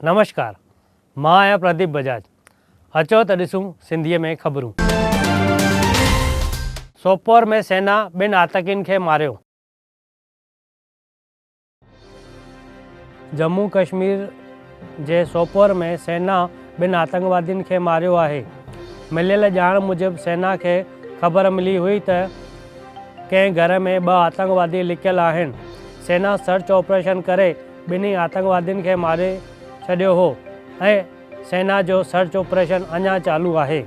नमस्कार, मां आहियां प्रदीप बजाज। अचो त ॾिसूं सिंधीअ में ख़बरूं। सोपोर में सेना 2 आतंकियुनि खे मारियो। जम्मू कश्मीर जे सोपोर में सेना 2 आतंकवादियुनि खे मारियो आहे। मिलियल ॼाण मूजिबि सेना खे ख़बर मिली हुई त कंहिं घर में 2 आतंकवादी लिकियल आहिनि। सेना सर्च ऑपरेशन करे 2 आतंकवादियुनि खे मारे छॾियो हो ऐं सेना जो सर्च ऑपरेशन अञा चालू आहे।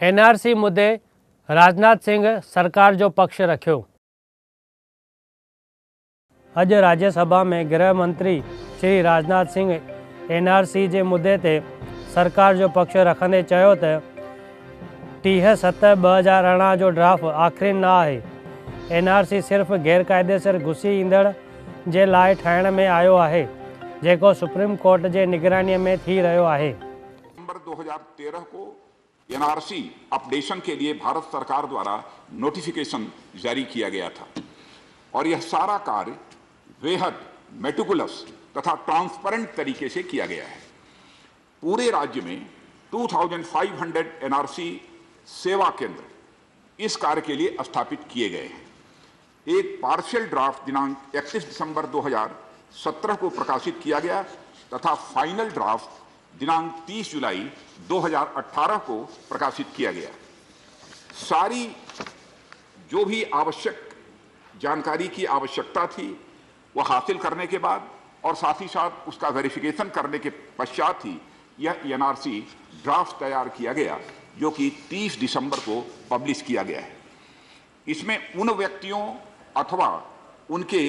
NRC मुद्दे राजनाथ सिंह सरकार जो पक्ष रखियो। अॼु राज्यसभा में गृह मंत्री श्री राजनाथ सिंह NRC जे मुद्दे ते सरकार जो पक्ष रखंदे चयो त 30/7/2018 जो ड्राफ्ट आख़िरी न आहे। NRC सिर्फ़ गैरक़ाइदेसर घुसी ईंदड़ जे लाइ ठाहिण में आयो आहे, जेको सुप्रीम कोर्ट जे निगरानीअ में थी रहियो आहे। नवंबर 2013 को NRC अपडेशन के लिए भारत सरकार द्वारा नोटिफिकेशन जारी किया गया था और यह सारा कार्य बेहद मेटिकुलस तथा ट्रांसपेरेंट तरीके से किया गया है। पूरे राज्य में 2500 NRC सेवा केंद्र इस कार्य के लिए स्थापित किए गए हैं। एक पार्शियल ड्राफ्ट दिनांक 31 दिसंबर 2017 को प्रकाशित किया गया तथा फाइनल ड्राफ्ट दिनांक 30 जुलाई 2018 को प्रकाशित किया गया। सारी जो भी आवश्यक जानकारी की आवश्यकता थी वह हासिल करने के बाद और साथ ही साथ उसका वेरिफिकेशन करने के पश्चात ही यह NRC ड्राफ्ट तैयार किया गया, जो कि 30 दिसंबर को पब्लिश किया गया है। इसमें उन व्यक्तियों अथवा उनके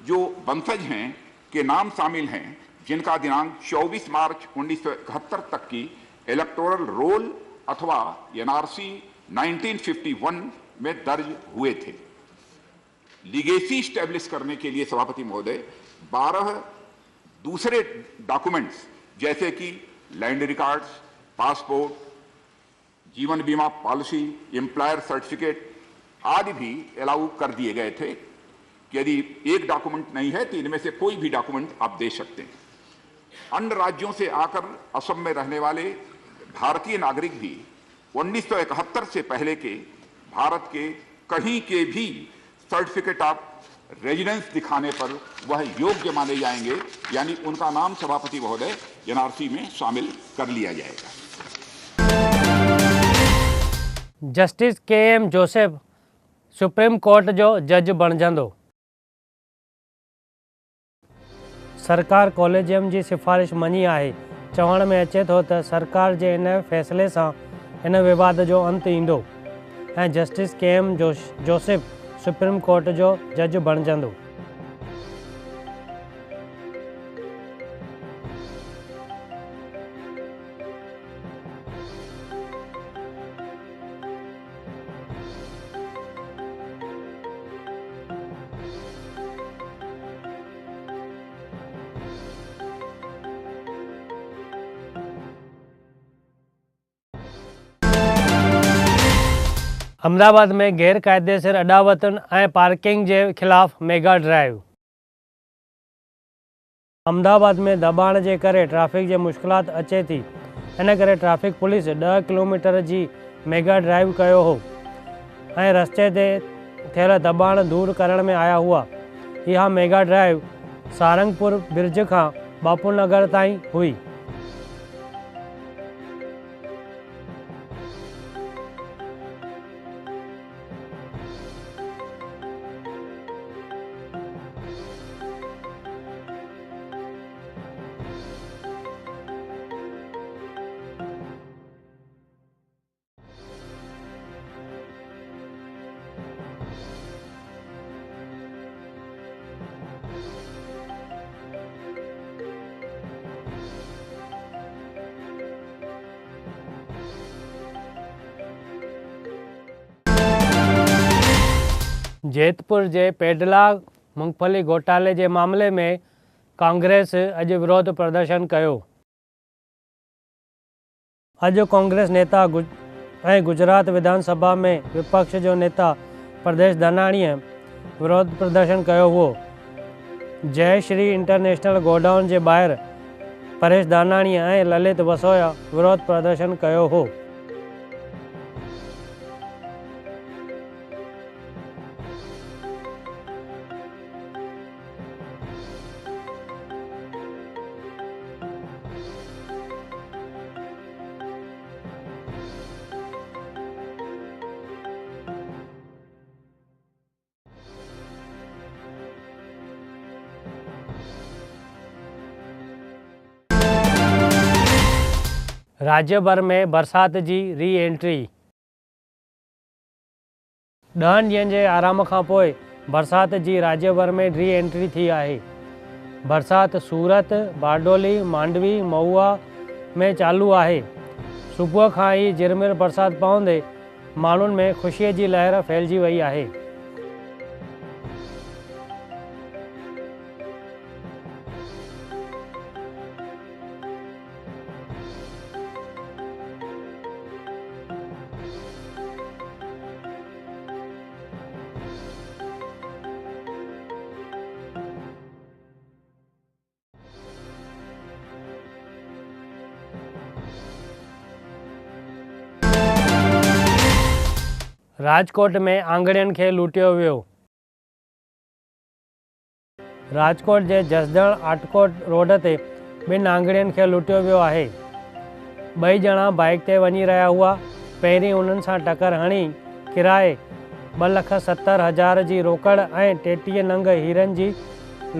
जो वंशज हैं के नाम शामिल हैं जिनका दिनांक 24 मार्च 1971 तक की इलेक्टोरल रोल अथवा NRC 1951 में दर्ज हुए थे। लीगेसी स्टैब्लिश करने के लिए सभापति महोदय 12 दूसरे डॉक्यूमेंट्स जैसे कि लैंड रिकॉर्ड्स, पासपोर्ट, जीवन बीमा पॉलिसी, एम्प्लॉयर सर्टिफिकेट आदि भी अलाउ कर दिए गए थे कि यदि एक डॉक्यूमेंट नहीं है तो इनमें से कोई भी डॉक्यूमेंट आप दे सकते हैं। अन्य राज्यों से आकर असम में रहने वाले भारतीय नागरिक भी 1971 से पहले के भारत के कहीं के भी सर्टिफिकेट ऑफ रेजिडेंस दिखाने पर वह योग्य माने जाएंगे, यानी उनका नाम सभापति महोदय NRC में शामिल कर लिया जाएगा। Justice KM Joseph supreme court जो जज बणजंदो। सरकार कॉलेजियम जी सिफारिश मञी आहे। चवण में अचे थो त सरकार जे इन फ़ैसिले सां इन विवाद जो अंत ईंदो ऐं justice KM Joseph supreme court जो जज बणजंदो। अहमदाबाद में गैरकायदेसर अॾावतुनि ऐं पार्किंग जे ख़िलाफ़ मेगा ड्राइव। अहमदाबाद में दॿाइण जे करे ट्रैफ़िक जी मुश्किलात अचे थी। इन करे ट्रैफ़िक पुलिस 10 किलोमीटर जी मेगा ड्राइव कयो हो ऐं रस्ते ते थियल दॿाइण दूर करण में आया हुआ। इहा मेगा ड्राइव सारंगपुर ब्रिज खां बापू नगर ताईं हुई। जैतपुर जे पेडला मूंगफली घोटाले जे मामले में कांग्रेस अॼु विरोध प्रदर्शन कयो। अॼु कांग्रेस नेता ऐं गुजरात विधानसभा में विपक्ष जो नेता प्रदेश धनाणीअ विरोध प्रदर्शन कयो हुओ। जय श्री इंटरनेशनल गोडाउन जे ॿाहिरि परेश दानाणीअ ऐं ललित वसोया विरोध प्रदर्शन कयो हो। राज्य भर में बरसाति जी री एंट्री। 10 ॾींहंनि जे आराम खां पोइ बरसाति जी राज्य भर में री एंट्री थी आहे। बरसाति सूरत, बारडोली, मांडवी, महुआ में चालू आहे। सुबुह खां ई झिरमिर बरसाति पवंदे माण्हुनि में ख़ुशीअ जी लहर फैलिजी वई आहे। राजकोट में आंगड़ियुनि खे लूटियो वियो। राजकोट जे जसदण आटकोट रोड ते 2 आंगड़ियुनि खे लूटियो वियो आहे। 2 ॼणा बाइक ते वञी रहिया हुआ। पहिरीं उन्हनि सां टकर हणी किराए 2,70,000 जी रोकड़ ऐं 33 नंग हीरनि जी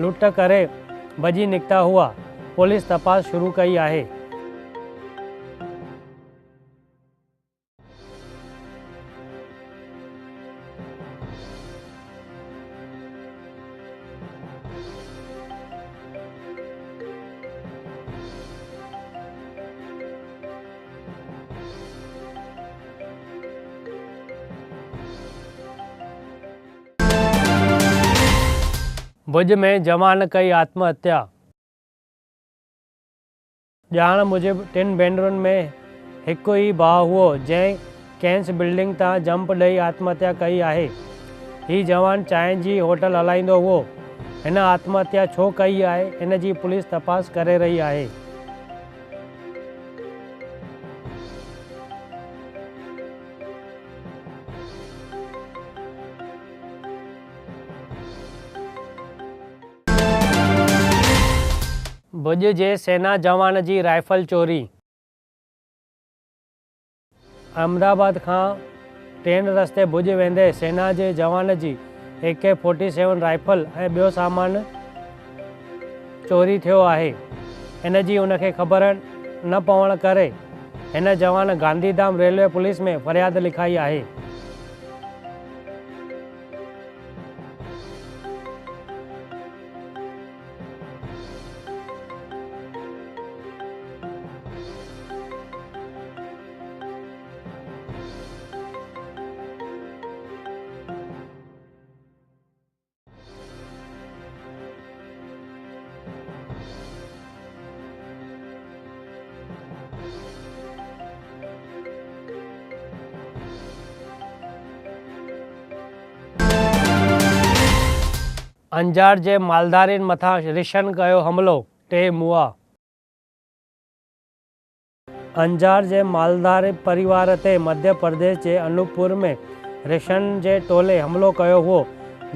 लूट करे भॼी निकिता हुआ। पुलिस तपास शुरू कई आहे। भुज में जवान कई आत्महत्या। ॼाण मूजिबि 3 भेनरुनि में हिकु ई भाउ हुओ जंहिं कैंस बिल्डिंग तां जंप ॾेई आत्महत्या कई आहे। हीउ जवान चांहि जी होटल हलाईंदो हुओ। हिन आत्महत्या छो कई आहे इन जी पुलिस तपास करे रही आहे। भुज जे सेना जवान जी राइफल चोरी। अहमदाबाद खां ट्रेन रस्ते भुज वेंदे सेना जे जवान जी AK-47 राइफल ऐं ॿियो सामान चोरी थियो आहे। इन जी उनखे ख़बर न पवण करे हिन जवान गांधीधाम रेलवे पुलिस में फ़रियाद लिखाई आहे। अंजार जे मालधारियुनि मथां रिशन कयो हमिलो, 3 मुआ। अंजार जे मालधारी परिवार ते मध्य प्रदेश जे अनूपपुर में रिशन जे टोले हमिलो कयो हो,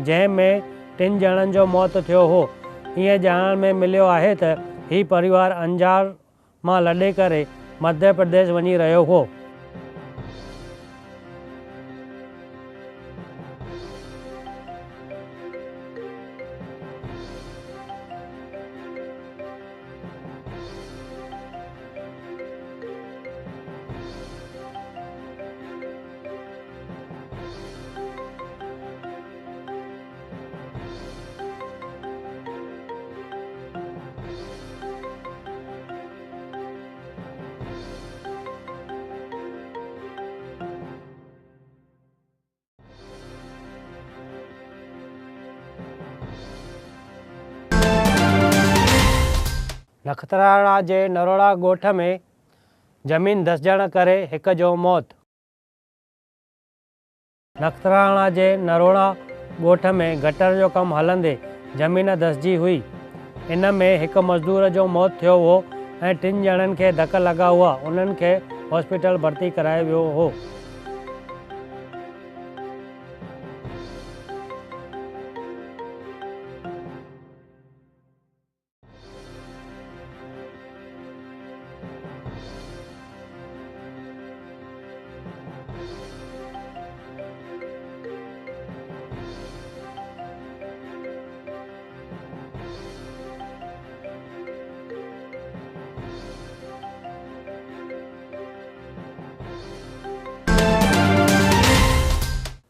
जंहिं में 3 ॼणनि जो मौत थियो हो। ईअं ॼाणण में मिलियो आहे त ही परिवार अंजार मां लॾे करे मध्य प्रदेश वञी रहियो हो। नखत्राणा जे नरोड़ा ॻोठ में ज़मीन धसिजण करे हिक जो मौत। नखत्राणा जे नरोड़ा ॻोठ में गटर जो कमु हलंदे ज़मीन धसिजी हुई। इन में हिक मज़दूर जो मौत थियो हो ऐं 3 ॼणनि खे धक लॻा हुआ। उन्हनि खे हॉस्पिटल भर्ती करायो वियो हो।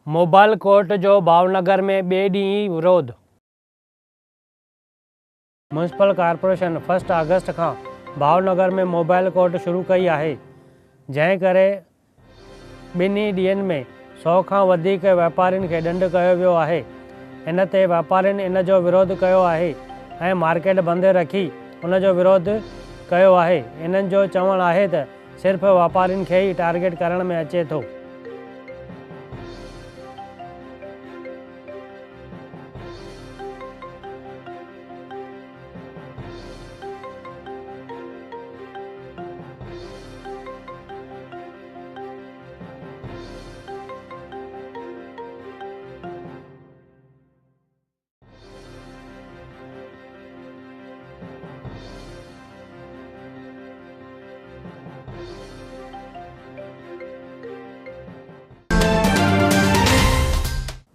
मोबाइल कोर्ट जो भावनगर में ॿिए ॾींहुं विरोध। म्यूनिसिपल कॉर्पोरेशन 1 अगस्त खां भावनगर में मोबाइल कोर्ट शुरू कई आहे, जंहिं करे 2 ॾींहंनि में 100 खां वधीक वापारियुनि खे ॾंड कयो वियो आहे। इन ते वापारियुनि इन जो विरोध कयो आहे ऐं मार्केट बंदि रखी उन जो विरोध कयो आहे। इन्हनि जो चवणु आहे त सिर्फ़ु वापारियुनि खे ई टारगेट करण में अचे थो।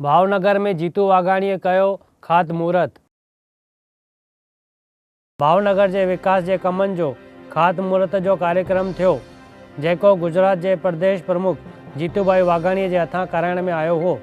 भावनगर में जीतू वाघाणीअ कयो ख़ातमुहूर्त। भावनगर जे विकास जे कमनि जो ख़ातमुहूर्त जो कार्यक्रम थियो, जेको गुजरात जे प्रदेश प्रमुख जीतूभाई वाघाणीअ जे हथां कराइण में आयो हो।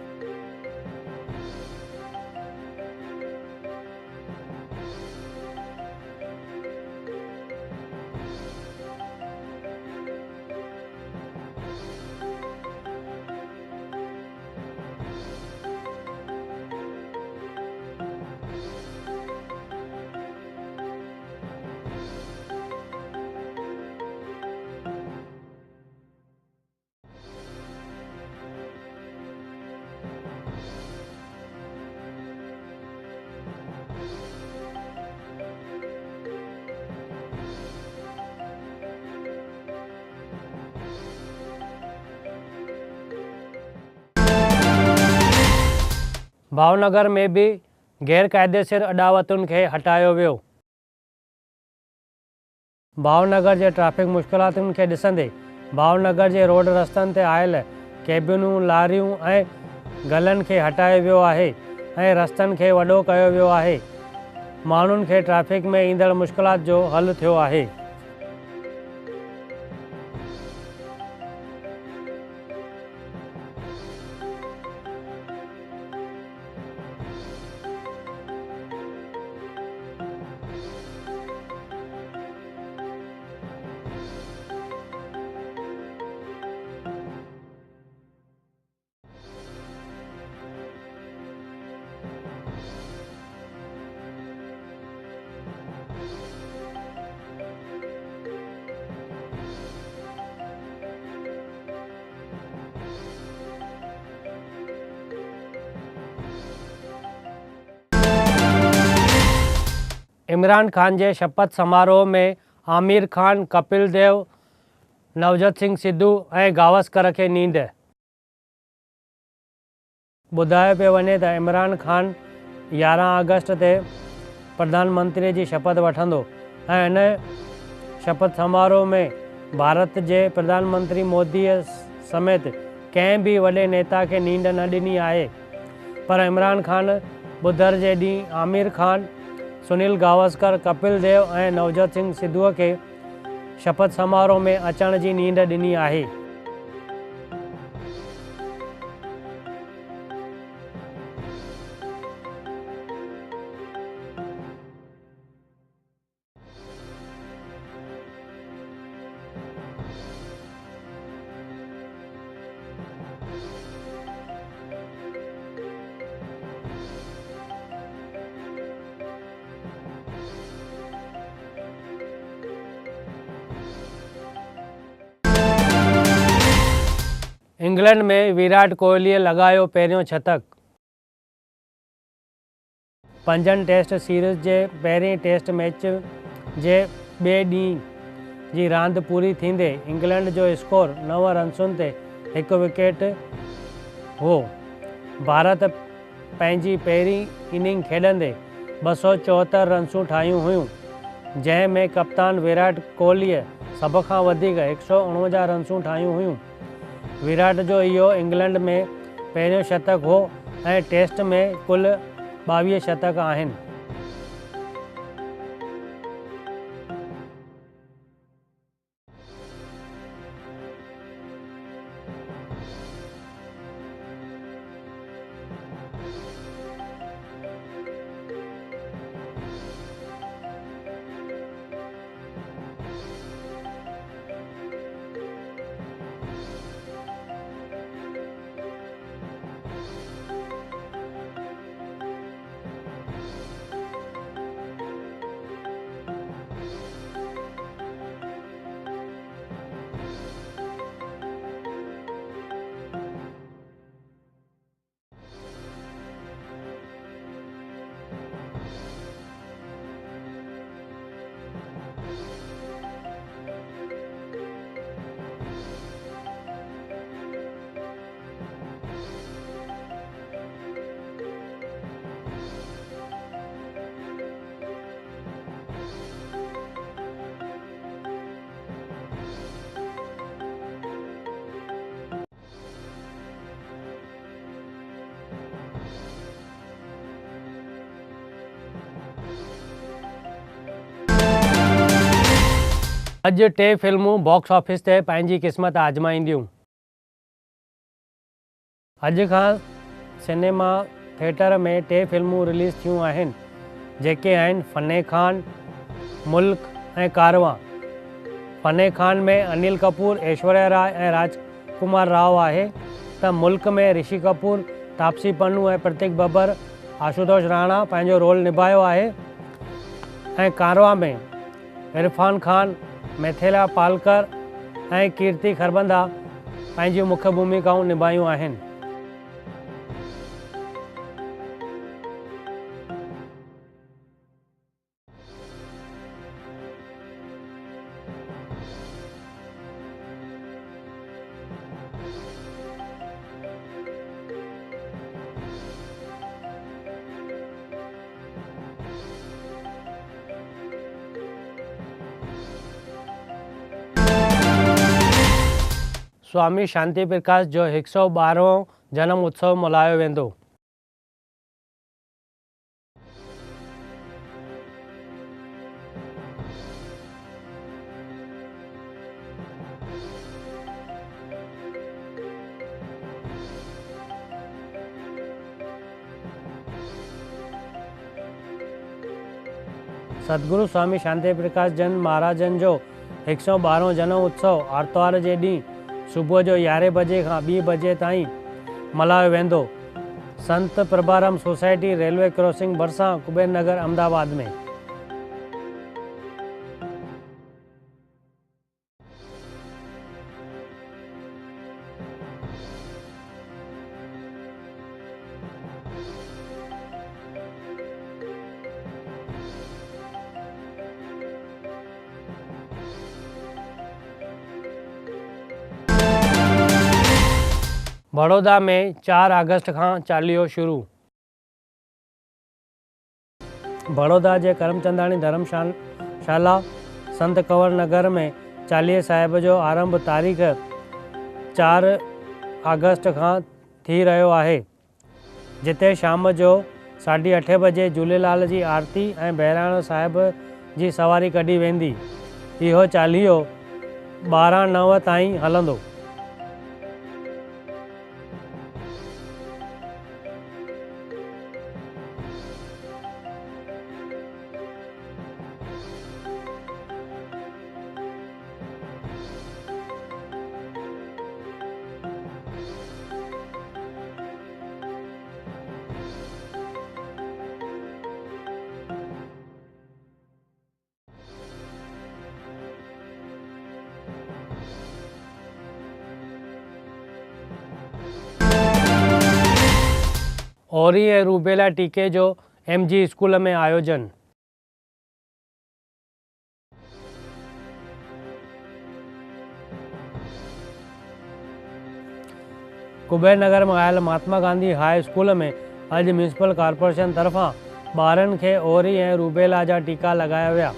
भावनगर में भी गैरकायदेसिर अॾावतुनि खे हटायो वियो। भावनगर जे ट्रैफिक मुश्किलातुनि खे ॾिसंदे भावनगर जे रोड रस्तनि ते आयल कैबिनूं, लारियूं ऐं गलनि खे हटायो वियो आहे ऐं रस्तनि खे वॾो कयो वियो आहे। माण्हुनि खे ट्रैफिक में ईंदड़ मुश्किलात जो हल थियो आहे। इमरान खान के शपथ समारोह में आमिर खान, कपिल देव, नवजोत सिंह सिद्धू ऐं गावस्कर के नींद। ॿुधायो पियो वञे त इमरान खान 11 अगस्त ते प्रधानमंत्री जी शपथ वठंदो ऐं इन शपथ समारोह में भारत के प्रधानमंत्री मोदी समेत कंहिं भी वॾे नेता के नींद न ॾिनी आहे। पर इमरान खान बुधर जे ॾींहुं आमिर खान, सुनील गावस्कर, कपिल देव ऐं नवजोत सिंह सिद्धूअ के शपथ समारोह में अचण जी नींद ॾिनी आहे। इंग्लैंड में विराट कोहलीअ लगायो पहिरियों शतक। 5 टेस्ट सीरीज़ के पहिरें टेस्ट मैच जे ॿिए ॾींहुं जी रांदि पूरी थींदे इंग्लैंड जो स्कोर 9 रन्सुनि ते 1 विकेट हो। भारत पंहिंजी पहिरीं इनिंग खेॾंदे 274 रन्सूं ठाहियूं हुयूं, जंहिं में कप्तान विराट कोहलीअ सभ खां वधीक 149 रन्सूं ठाहियूं हुयूं। विराट जो इहो इंग्लैंड में पहिरियों शतक हो ऐं टेस्ट में कुल 22 शतक आहिनि। अॼु 2 फिल्मूं बॉक्स ऑफिस ते पंहिंजी क़िस्मत आज़माईंदियूं। अॼु खां सिनेमा थिएटर में 2 फिल्मूं रिलीज़ थियूं आहिनि, जेके आहिनि फ़ने खान, मुल्क ऐं कारवां। फ़ने खान में अनिल कपूर, ऐश्वर्या राय ऐं राजकुमार राव आहे त मुल्क में ऋषि कपूर, तापसी पन्नू ऐं प्रतीक बब्बर, आशुतोष राणा पंहिंजो रोल निभायो आहे ऐं कारवां में इरफान खान, मिथिला पालकर ऐं कीर्ति खरबंदा पंहिंजियूं मुख्य भूमिकाऊं निभायूं आहिनि। स्वामी शांति प्रकाश जो 112वां जन्म उत्सव मल्हायो वेंदो। सतगुरु स्वामी शांति प्रकाश जन महाराजन जो 112वां जन्म उत्सव आर्तवार जे ॾींहुं सुबुह जो 11 बजे खां 2 बजे ताईं मल्हायो वेंदो। संत प्रभाराम सोसाइटी, रेलवे क्रॉसिंग भरिसां, कुबेर नगर, अहमदाबाद में। बड़ौदा में 4 अगस्त खां चालीहो शुरू। बड़ौदा जे करमचंदाणी धर्मशाला संत कंवर नगर में चालीहे साहिब जो आरंभ तारीख़ 4 अगस्त खां थी रहियो आहे, जिते शाम जो 8:30 बजे झूलेलाल जी आरती ऐं बहिराणो साहिब जी सवारी कढी वेंदी। इहो चालीहो 12/9 ताईं हलंदो। ओरी ऐं रूबेला टीके जो MG स्कूल में आयोजन। कुबेर नगर में आयल महात्मा गांधी हाई स्कूल में अॼु म्यूनिसिपल कॉर्पोरेशन तरफ़ां ॿारनि खे ओरी ऐं रूबेला जा टीका लॻाया विया।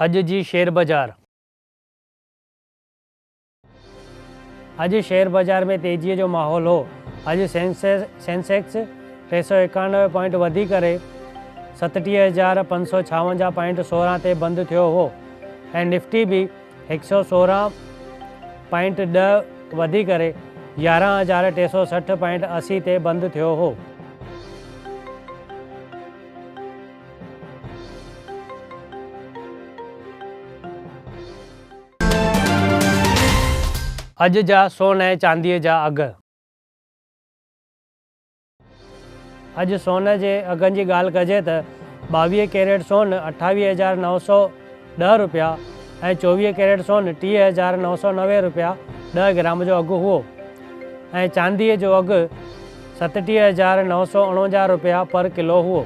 अॼु जी शेयर बाज़ार। अॼु शेयर बाज़ार में तेज़ीअ जो माहौल हो। अॼु सेंसेक्स 391 पॉइंट वधी करे 37,556 पॉइंट 16 ते बंदि थियो हो ऐं निफ्टी भी 116.10 वधी करे 11,360 पॉइंट 80 ते बंदि थियो हो। अॼु जा सोन ऐं चांदीअ जा अघ। अॼु सोन जे अघनि जी ॻाल्हि कजे त 22 कैरेट सोन 28,910 रुपया ऐं 24 कैरेट सोन 30,990 रुपया 10 ग्राम जो अघु हुओ ऐं चांदीअ जो अघु 37,949 रुपया पर किलो हुओ।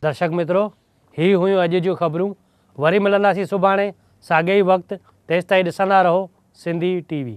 दर्शक मित्रों, ही हुयूं अॼु जूं ख़बरूं। वरी मिलंदासीं सुभाणे साॻे ई वक़्तु। तेसिताईं ॾिसंदा रहो सिंधी TV।